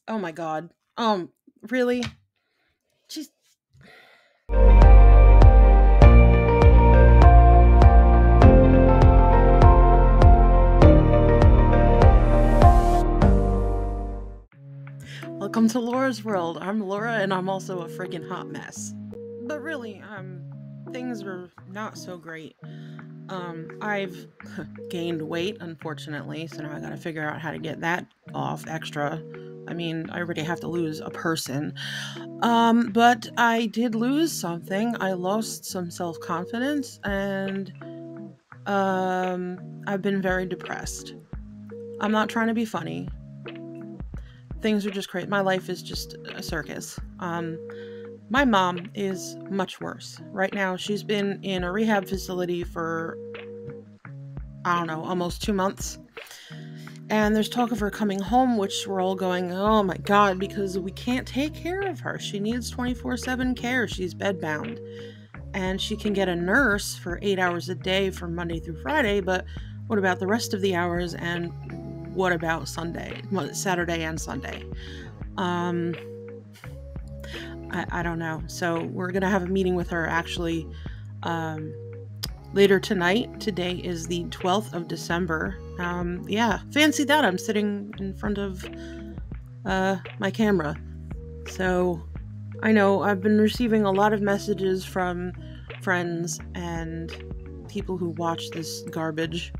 Oh my god. Really? She's Welcome to Laura's world. I'm Laura and I'm also a friggin' hot mess. But really, things are not so great. I've gained weight, unfortunately, so now I gotta figure out how to get that off extra. I mean, I already have to lose a person. But I did lose something. I lost some self-confidence and I've been very depressed. I'm not trying to be funny. Things are just great. My life is just a circus. My mom is much worse. Right now, she's been in a rehab facility for, I don't know, almost 2 months. And there's talk of her coming home, which we're all going, oh my god, because we can't take care of her. She needs 24/7 care. She's bedbound. And she can get a nurse for 8 hours a day from Monday through Friday, but what about the rest of the hours, and what about Saturday and Sunday? I don't know. So we're gonna have a meeting with her actually later tonight. Today is the 12th of December. Yeah, fancy that. I'm sitting in front of my camera. So I know I've been receiving a lot of messages from friends and people who watch this garbage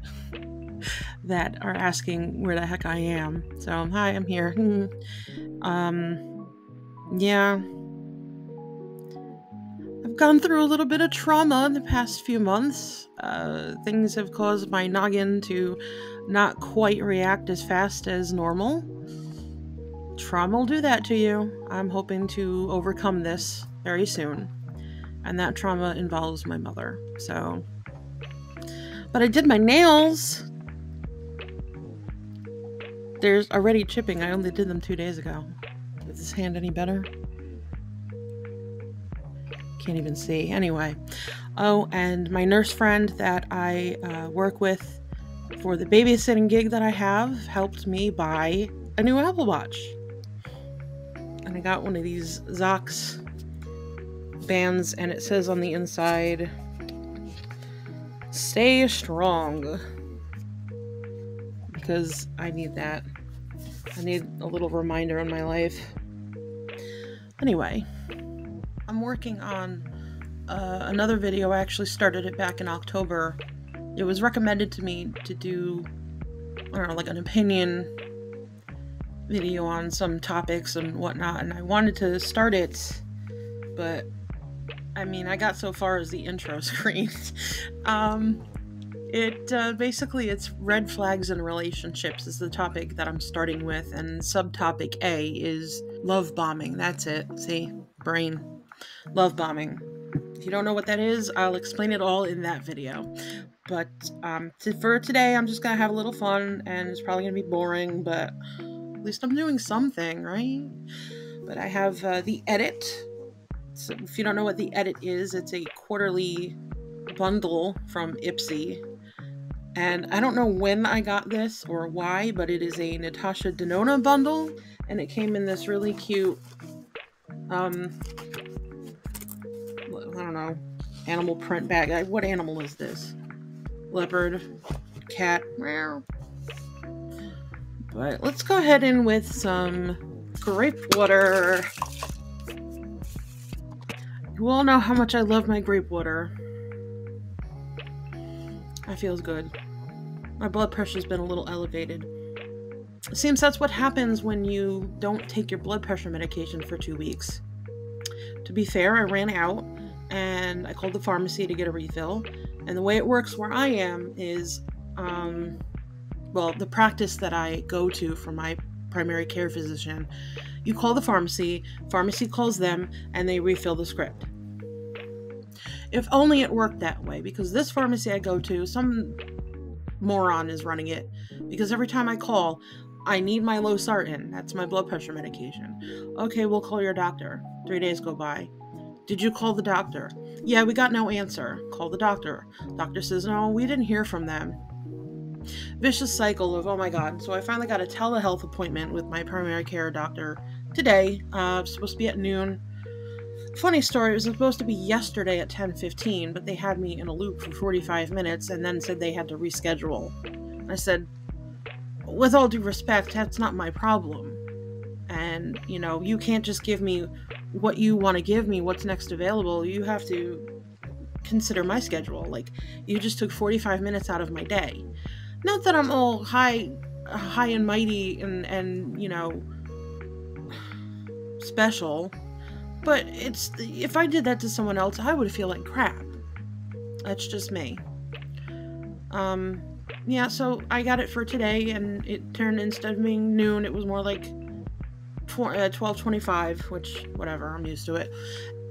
that are asking where the heck I am. So, hi, I'm here. Yeah. I've gone through a little bit of trauma in the past few months. Things have caused my noggin to not quite react as fast as normal. Trauma will do that to you. I'm hoping to overcome this very soon. And that trauma involves my mother. So, but I did my nails. There's already chipping. I only did them 2 days ago. Is this hand any better? Can't even see. Anyway. Oh, and my nurse friend that I work with for the babysitting gig that I have helped me buy a new Apple Watch. And I got one of these Zox bands, and it says on the inside, stay strong. Because I need that. I need a little reminder in my life. Anyway, I'm working on another video. I actually started it back in October. It was recommended to me to do, I don't know, like an opinion video on some topics and whatnot, and I wanted to start it, but I mean, I got so far as the intro screen. Basically, it's red flags in relationships is the topic that I'm starting with, and subtopic A is love bombing. That's it. See? Brain. Love bombing. If you don't know what that is, I'll explain it all in that video. But for today, I'm just gonna have a little fun, and it's probably gonna be boring, but at least I'm doing something, right? But I have the Edit. So if you don't know what the Edit is, it's a quarterly bundle from Ipsy. And I don't know when I got this or why, but it is a Natasha Denona bundle, and it came in this really cute, I don't know, animal print bag. What animal is this? Leopard? Cat? But let's go ahead in with some grape water. You all know how much I love my grape water. That feels good. My blood pressure's been a little elevated. It seems that's what happens when you don't take your blood pressure medication for 2 weeks. To be fair, I ran out and I called the pharmacy to get a refill. And the way it works where I am is, well, the practice that I go to for my primary care physician, you call the pharmacy calls them, and they refill the script. If only it worked that way, because this pharmacy I go to, some moron is running it, because every time I call, I need my losartan. That's my blood pressure medication. Okay, we'll call your doctor. 3 days go by. Did you call the doctor? Yeah, we got no answer. Call the doctor. Doctor says, no, we didn't hear from them. vicious cycle of, oh my god. So I finally got a telehealth appointment with my primary care doctor today. It's supposed to be at noon. Funny story, it was supposed to be yesterday at 10:15, but they had me in a loop for 45 minutes and then said they had to reschedule. I said, with all due respect, that's not my problem. And, you know, you can't just give me what you want to give me, what's next available. You have to consider my schedule. Like, you just took 45 minutes out of my day. Not that I'm all high and mighty and you know, special, but it's, if I did that to someone else, I would feel like crap. That's just me. Yeah, so I got it for today, and it turned, instead of being noon, it was more like 12:25, which, whatever, I'm used to it.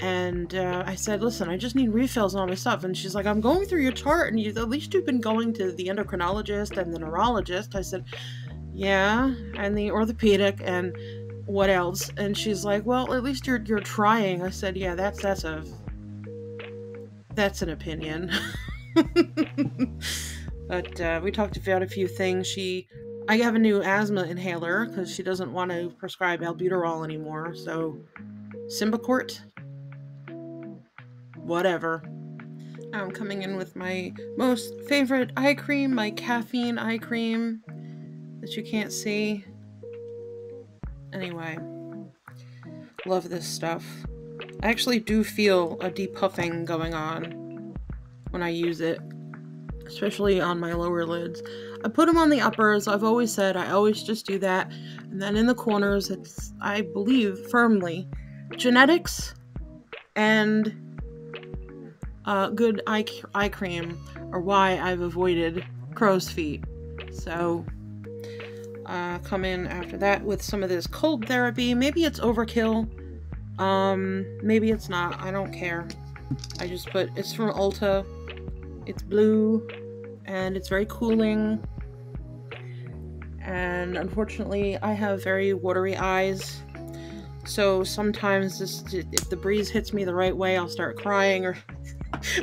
And I said, listen, I just need refills on all my stuff. And she's like, I'm going through your chart, and at least you've been going to the endocrinologist and the neurologist. I said, yeah, and the orthopedic, and what else? And she's like, well, at least you're trying. I said, yeah, that's an opinion. But we talked about a few things. I have a new asthma inhaler because she doesn't want to prescribe albuterol anymore. So, Symbicort? Whatever. I'm coming in with my most favorite eye cream, my caffeine eye cream that you can't see. Anyway, love this stuff. I actually do feel a depuffing going on when I use it, especially on my lower lids. I put them on the uppers. I've always said I always just do that. And then in the corners, it's, I believe firmly, genetics and good eye cream are why I've avoided crow's feet. So, come in after that with some of this cold therapy. Maybe it's overkill. Maybe it's not. I don't care. I just put, it's from Ulta. It's blue, and it's very cooling. And unfortunately, I have very watery eyes. So sometimes if the breeze hits me the right way, I'll start crying, or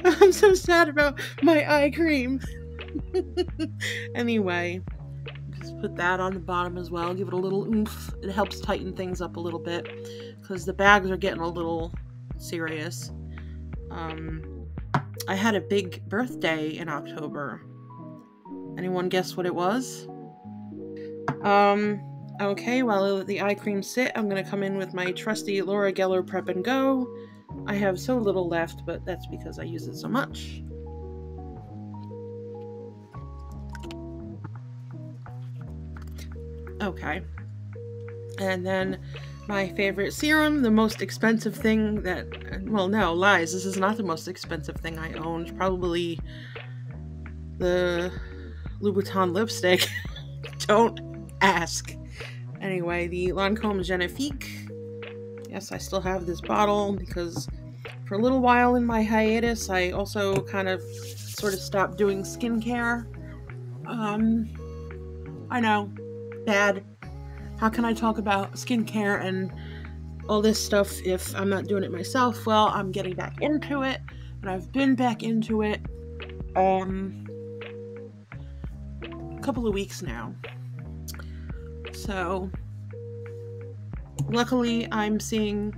I'm so sad about my eye cream. Anyway, just put that on the bottom as well. Give it a little oomph. It helps tighten things up a little bit because the bags are getting a little serious. I had a big birthday in October. Anyone guess what it was? Okay, while I let the eye cream sit, I'm gonna come in with my trusty Laura Geller Prep and Go. I have so little left, but that's because I use it so much. Okay. And then my favorite serum, the most expensive thing that, well, no, lies. This is not the most expensive thing I owned. Probably the Louboutin lipstick. Don't ask. Anyway, the Lancôme Genifique. Yes, I still have this bottle because for a little while in my hiatus, I also kind of sort of stopped doing skincare. I know, bad. How can I talk about skincare and all this stuff if I'm not doing it myself? Well, I'm getting back into it, and I've been back into it a couple of weeks now. So, luckily, I'm seeing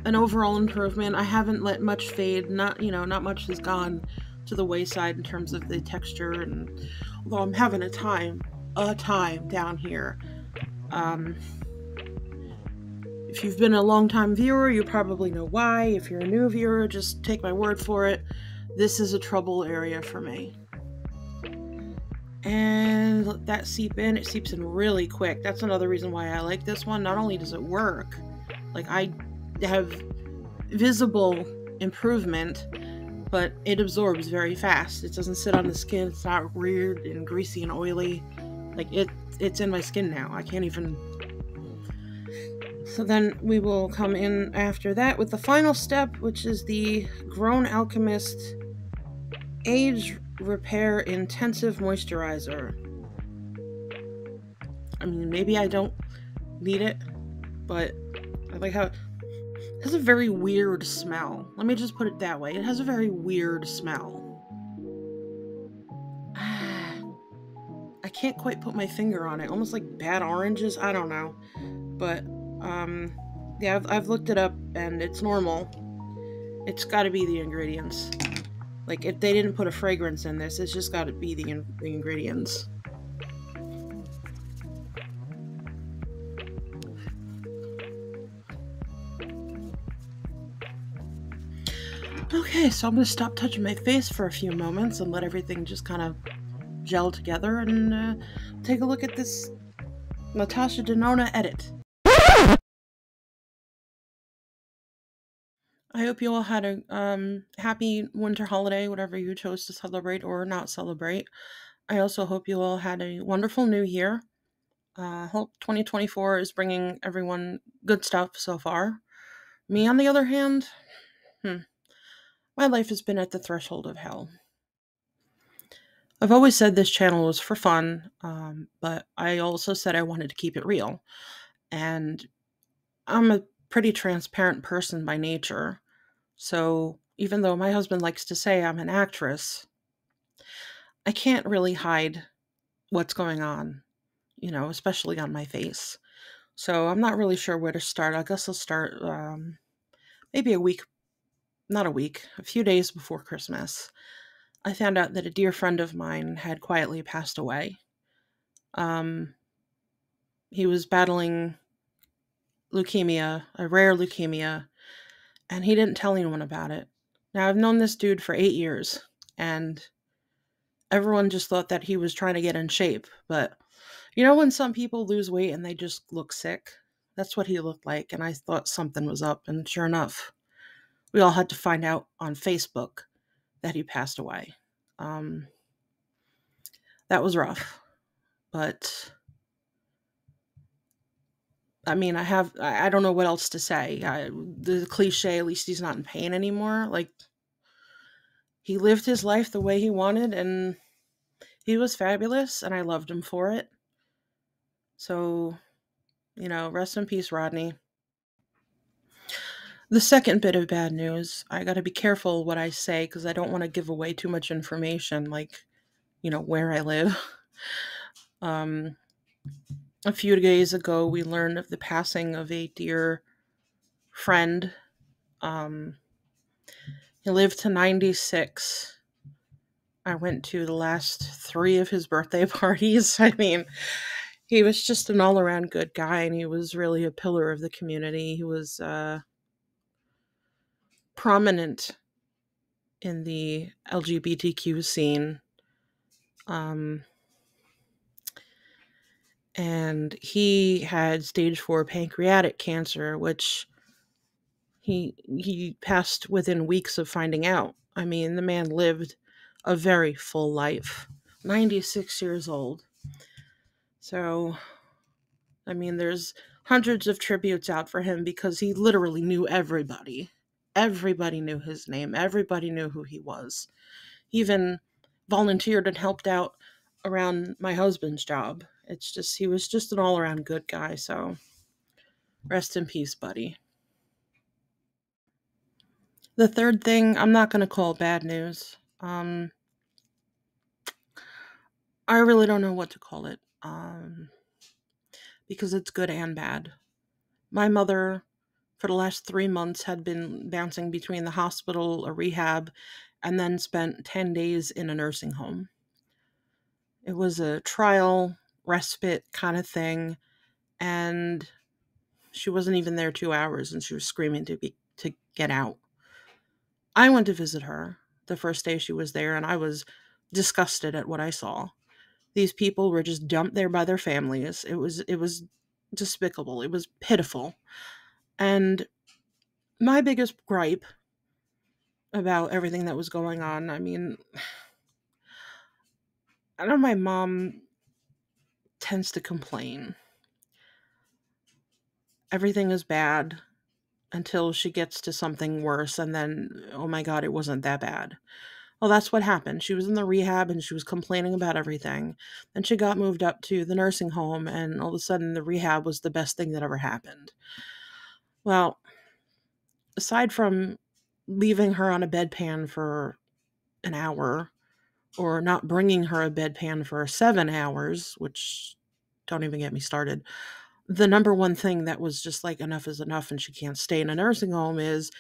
an overall improvement. I haven't let much fade. Not much has gone to the wayside in terms of the texture, and although I'm having a time down here. If you've been a long-time viewer, you probably know why. If you're a new viewer, just take my word for it. This is a trouble area for me. And let that seep in. It seeps in really quick. That's another reason why I like this one. Not only does it work, like I have visible improvement, but it absorbs very fast. It doesn't sit on the skin. It's not weird and greasy and oily. Like it's in my skin now. I can't even. So then we will come in after that with the final step, which is the Grown Alchemist Age Repair Intensive Moisturizer. I mean, maybe I don't need it, but I like how it has a very weird smell. Let me just put it that way. It has a very weird smell. can't quite put my finger on it. Almost like bad oranges. I don't know. But, yeah, I've looked it up and it's normal. It's got to be the ingredients. Like, if they didn't put a fragrance in this, it's just got to be the ingredients. Okay, so I'm going to stop touching my face for a few moments and let everything just kind of gel together and take a look at this Natasha Denona edit. I hope you all had a happy winter holiday, whatever you chose to celebrate or not celebrate. I also hope you all had a wonderful new year. Hope 2024 is bringing everyone good stuff so far. Me, on the other hand, my life has been at the threshold of hell. I've always said this channel was for fun, but I also said I wanted to keep it real. And I'm a pretty transparent person by nature. So even though my husband likes to say I'm an actress, I can't really hide what's going on, especially on my face. So I'm not really sure where to start. I guess I'll start maybe a few days before Christmas. I found out that a dear friend of mine had quietly passed away. He was battling leukemia, a rare leukemia, and he didn't tell anyone about it. Now, I've known this dude for 8 years, and everyone just thought that he was trying to get in shape. But when some people lose weight and they just look sick? That's what he looked like, and I thought something was up, and sure enough, we all had to find out on Facebook that he passed away. That was rough, but I mean, I don't know what else to say. The cliche, at least he's not in pain anymore. Like, he lived his life the way he wanted, and he was fabulous, and I loved him for it. So, rest in peace, Rodney. The second bit of bad news, I gotta be careful what I say because I don't want to give away too much information, like, where I live. A few days ago, we learned of the passing of a dear friend. He lived to 96. I went to the last 3 of his birthday parties. I mean, he was just an all-around good guy, and he was really a pillar of the community. He was prominent in the LGBTQ scene. And he had stage 4 pancreatic cancer, which he passed within weeks of finding out. I mean, the man lived a very full life, 96 years old. So, I mean, there's hundreds of tributes out for him because he literally knew everybody. Everybody knew his name. Everybody knew who he was. He even volunteered and helped out around my husband's job. It's just, he was just an all-around good guy, so rest in peace, buddy. The third thing, I'm not going to call bad news. I really don't know what to call it, because it's good and bad. My mother, for the last 3 months, had been bouncing between the hospital, a rehab, and then spent 10 days in a nursing home. It was a trial, respite kind of thing, and she wasn't even there 2 hours, and she was screaming to get out. I went to visit her the first day she was there, and I was disgusted at what I saw. These people were just dumped there by their families. It was despicable. It was pitiful. And my biggest gripe about everything that was going on, I mean, I know my mom tends to complain. Everything is bad until she gets to something worse, and then, oh my God, it wasn't that bad. Well, that's what happened. She was in the rehab and she was complaining about everything. Then she got moved up to the nursing home, and all of a sudden the rehab was the best thing that ever happened. Well, aside from leaving her on a bedpan for an hour or not bringing her a bedpan for 7 hours, which don't even get me started. The number one thing that was just like enough is enough and she can't stay in a nursing home is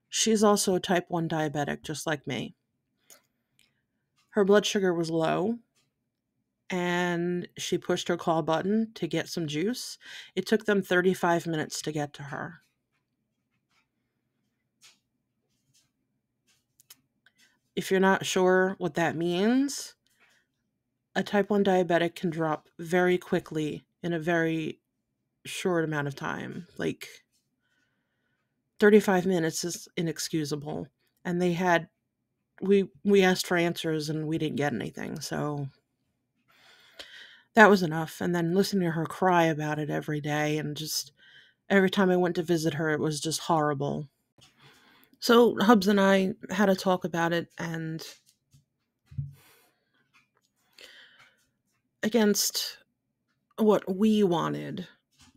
she's also a type 1 diabetic, just like me. Her blood sugar was low and she pushed her call button to get some juice. It took them 35 minutes to get to her. If you're not sure what that means, a type 1 diabetic can drop very quickly in a very short amount of time. Like 35 minutes is inexcusable. And we asked for answers and we didn't get anything. So that was enough. And then listening to her cry about it every day, and just every time I went to visit her, it was just horrible. So Hubs and I had a talk about it, and against what we wanted,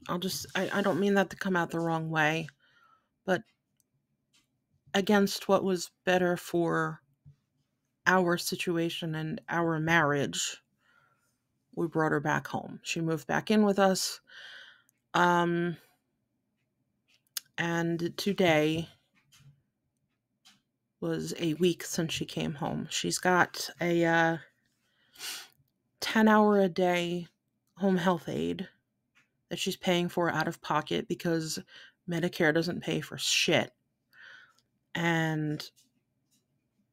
I don't mean that to come out the wrong way, but against what was better for our situation and our marriage, we brought her back home. She moved back in with us. And today was a week since she came home. She's got a 10-hour a day home health aide that she's paying for out of pocket because Medicare doesn't pay for shit. And,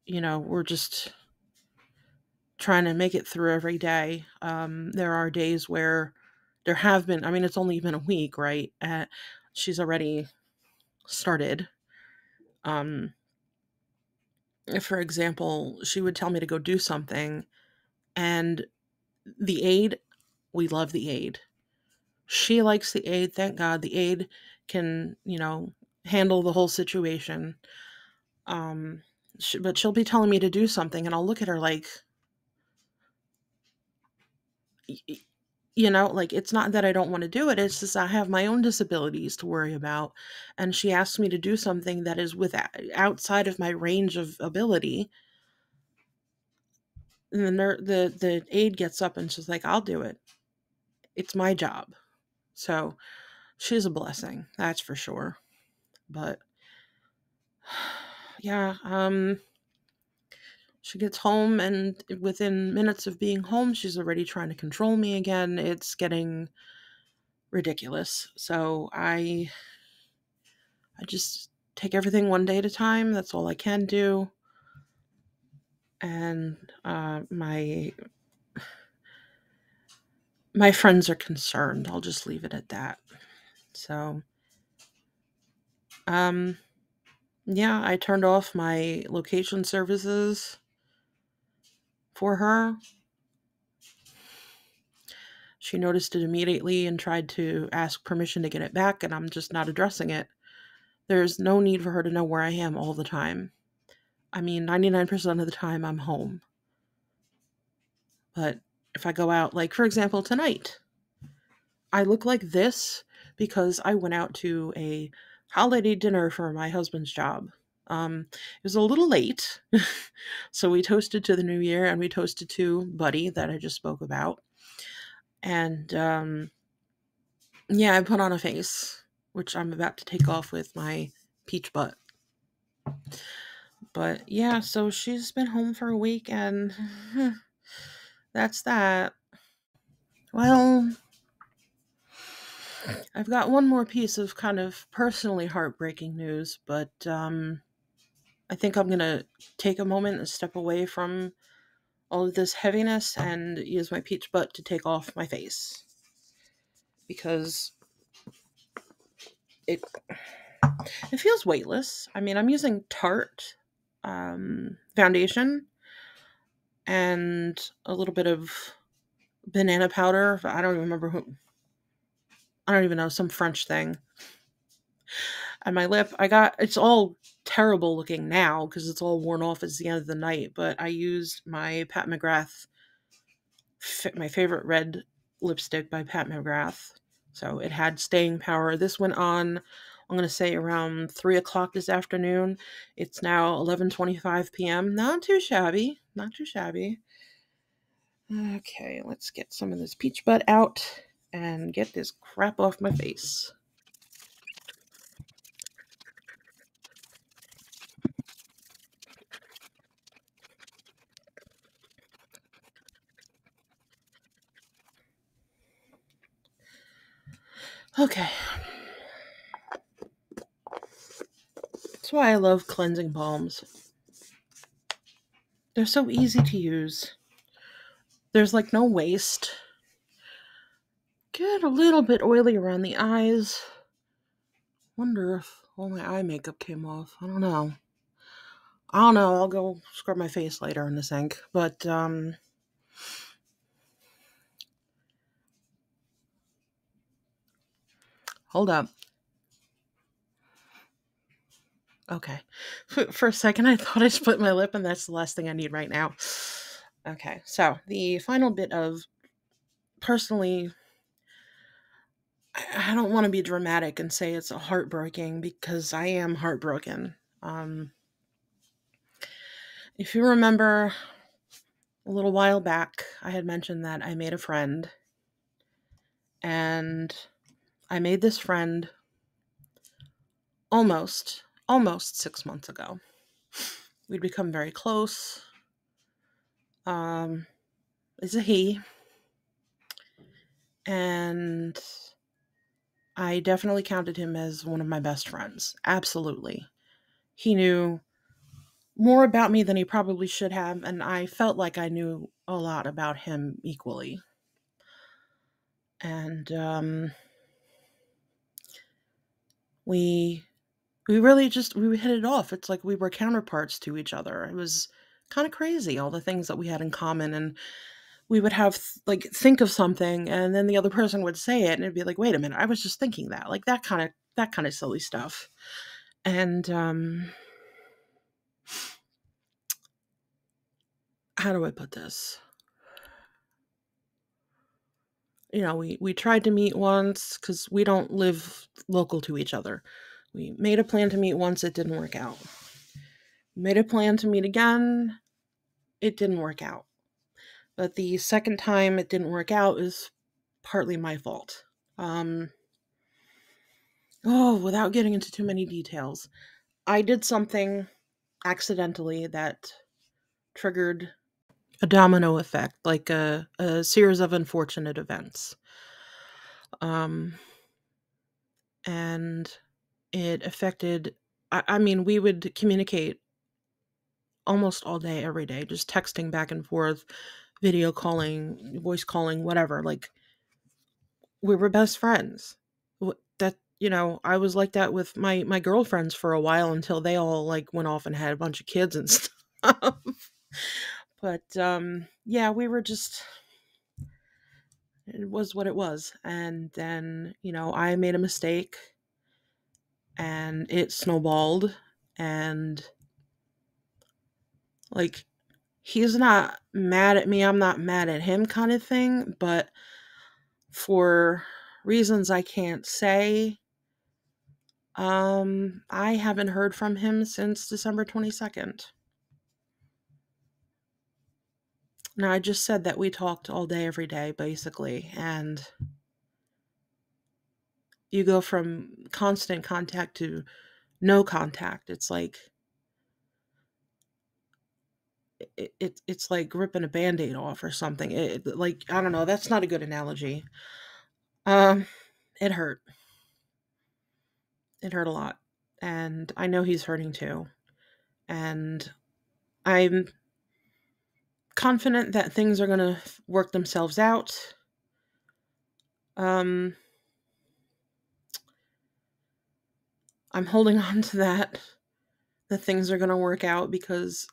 we're just trying to make it through every day. There are days where there have been, it's only been a week, right? She's already started. For example, she would tell me to go do something, and the aide, we love the aide. She likes the aide, thank God. The aide can, handle the whole situation. But she'll be telling me to do something, and I'll look at her like, like, it's not that I don't want to do it. It's just I have my own disabilities to worry about. And she asks me to do something that is outside of my range of ability. And the aide gets up and she's like, I'll do it. It's my job. So she's a blessing, that's for sure. But yeah, she gets home, and within minutes of being home, she's already trying to control me again. It's getting ridiculous. So I just take everything one day at a time. That's all I can do. And my friends are concerned. I'll just leave it at that. So yeah, I turned off my location services for her. She noticed it immediately and tried to ask permission to get it back, and I'm just not addressing it. There's no need for her to know where I am all the time. 99% of the time I'm home. But if I go out, like for example tonight, I look like this because I went out to a holiday dinner for my husband's job. It was a little late, so we toasted to the new year, and we toasted to Buddy that I just spoke about. And yeah, I put on a face, which I'm about to take off with my peach butt. But yeah, so she's been home for a week, and that's that. Well, I've got one more piece of kind of personally heartbreaking news, but I think I'm going to take a moment and step away from all of this heaviness and use my peach butt to take off my face. Because it feels weightless. I'm using Tarte foundation and a little bit of banana powder. I don't even remember I don't even know, some French thing. And my lip, it's all terrible looking now because it's all worn off as the end of the night, but I used my Pat McGrath, my favorite red lipstick by Pat McGrath. So it had staying power. This went on, I'm going to say around 3 o'clock this afternoon. It's now 11:25 p.m. Not too shabby. Not too shabby. Okay, let's get some of this peach butt out and get this crap off my face. Okay. That's why I love cleansing balms. They're so easy to use. There's like no waste. Get a little bit oily around the eyes. Wonder if all my eye makeup came off. I don't know. I'll go scrub my face later in the sink. But, hold up. Okay. For a second, I thought I split my lip, and that's the last thing I need right now. Okay, so the final bit of, personally, I don't want to be dramatic and say it's heartbreaking, because I am heartbroken. If you remember, a little while back, I had mentioned that I made a friend, and I made this friend almost 6 months ago. We'd become very close. It's a he, and I definitely counted him as one of my best friends. Absolutely. He knew more about me than he probably should have, and I felt like I knew a lot about him equally. And we really just we hit it off. It's like we were counterparts to each other. It was kind of crazy, all the things that we had in common. And we would have like think of something, and then the other person would say it, and it'd be like, wait a minute, I was just thinking that. Like that kind of silly stuff. And how do I put this? We tried to meet once, because we don't live local to each other. We made a plan to meet once, it didn't work out. Made a plan to meet again, it didn't work out. But the second time it didn't work out is partly my fault. Without getting into too many details, I did something accidentally that triggered a domino effect, like a series of unfortunate events. And it affected, I mean, we would communicate almost all day, every day, just texting back and forth, video calling, voice calling, whatever. Like, we were best friends. I was like that with my girlfriends for a while, until they all like went off and had a bunch of kids and stuff. But yeah, we were just, it was what it was. And then, I made a mistake, and it snowballed, and like, he's not mad at me, I'm not mad at him, kind of thing. But for reasons I can't say, I haven't heard from him since December 22nd. Now, I just said that we talked all day, every day, basically, and you go from constant contact to no contact. It's like, it's like ripping a Band-Aid off or something. Like, I don't know, that's not a good analogy. Um, it hurt. It hurt a lot. And I know he's hurting too. And I'm confident that things are going to work themselves out. I'm holding on to that things are going to work out, because,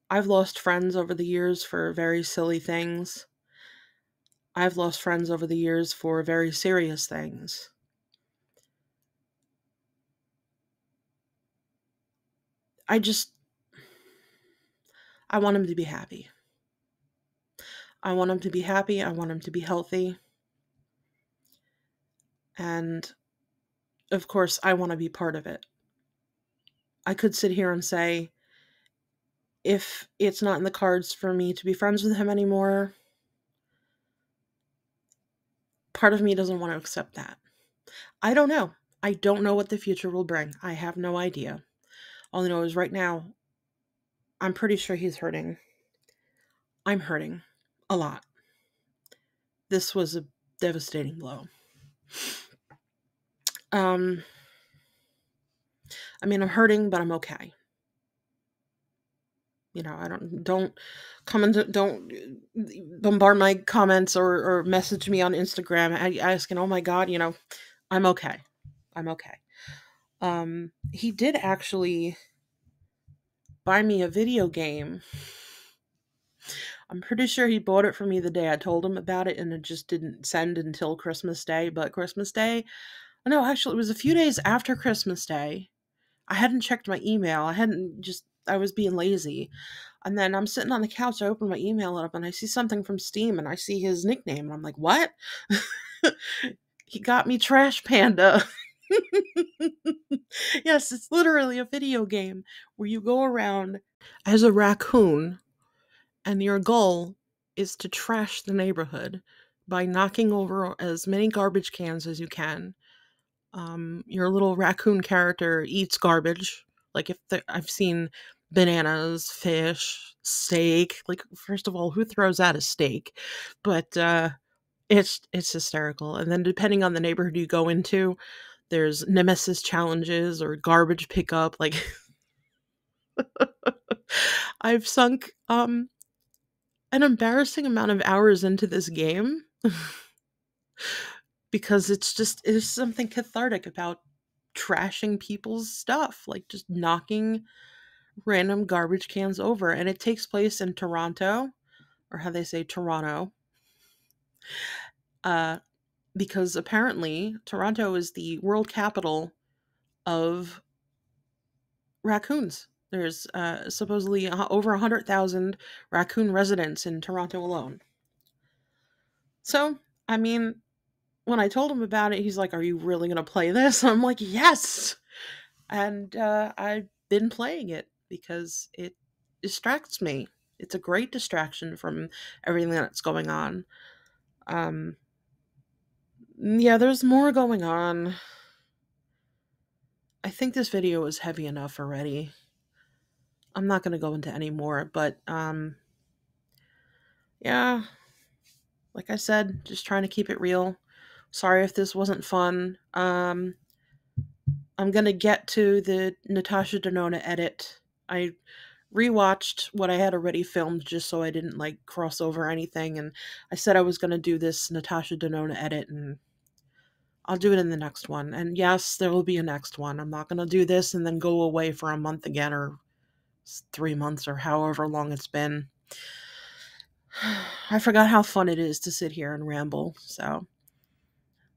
I've lost friends over the years for very silly things. I've lost friends over the years for very serious things. I want him to be happy. I want him to be happy. I want him to be healthy. And of course, I want to be part of it. I could sit here and say, if it's not in the cards for me to be friends with him anymore, part of me doesn't want to accept that. I don't know. I don't know what the future will bring. I have no idea. All I know is right now, I'm pretty sure he's hurting. I'm hurting a lot. This was a devastating blow. I mean, I'm hurting, but I'm okay. You know, I don't come and don't bombard my comments or message me on Instagram asking, "Oh my God," you know, I'm okay. I'm okay. He did actually buy me a video game. I'm pretty sure he bought it for me the day I told him about it, and it just didn't send until Christmas Day. But Christmas Day, no, actually, it was a few days after Christmas Day. I hadn't checked my email. I was being lazy. And then I'm sitting on the couch, I open my email up, and I see something from Steam, and I see his nickname, and I'm like, what? He got me Trash Panda. Yes, it's literally a video game where you go around as a raccoon, and your goal is to trash the neighborhood by knocking over as many garbage cans as you can. Your little raccoon character eats garbage. Like I've seen bananas, fish, steak. Like, first of all, who throws out a steak? But it's hysterical. And then depending on the neighborhood you go into, there's nemesis challenges or garbage pickup. Like, I've sunk an embarrassing amount of hours into this game because it's something cathartic about trashing people's stuff, like just knocking random garbage cans over. And it takes place in Toronto, or how they say Toronto, because apparently Toronto is the world capital of raccoons. There's supposedly over 100,000 raccoon residents in Toronto alone. So, I mean, when I told him about it, he's like, "Are you really going to play this?" I'm like, "Yes!" And I've been playing it because it distracts me. It's a great distraction from everything that's going on. Yeah, there's more going on. I think this video is heavy enough already. I'm not going to go into any more, but yeah, like I said, just trying to keep it real. Sorry if this wasn't fun. I'm going to get to the Natasha Denona edit. I rewatched what I had already filmed just so I didn't like cross over anything, and I said I was going to do this Natasha Denona edit, and I'll do it in the next one. And yes, there will be a next one. I'm not going to do this and then go away for a month again, or 3 months, or however long it's been. I forgot how fun it is to sit here and ramble, so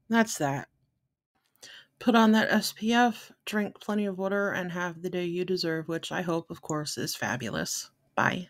that's that. Put on that SPF, drink plenty of water, and have the day you deserve, which I hope, of course, is fabulous. Bye.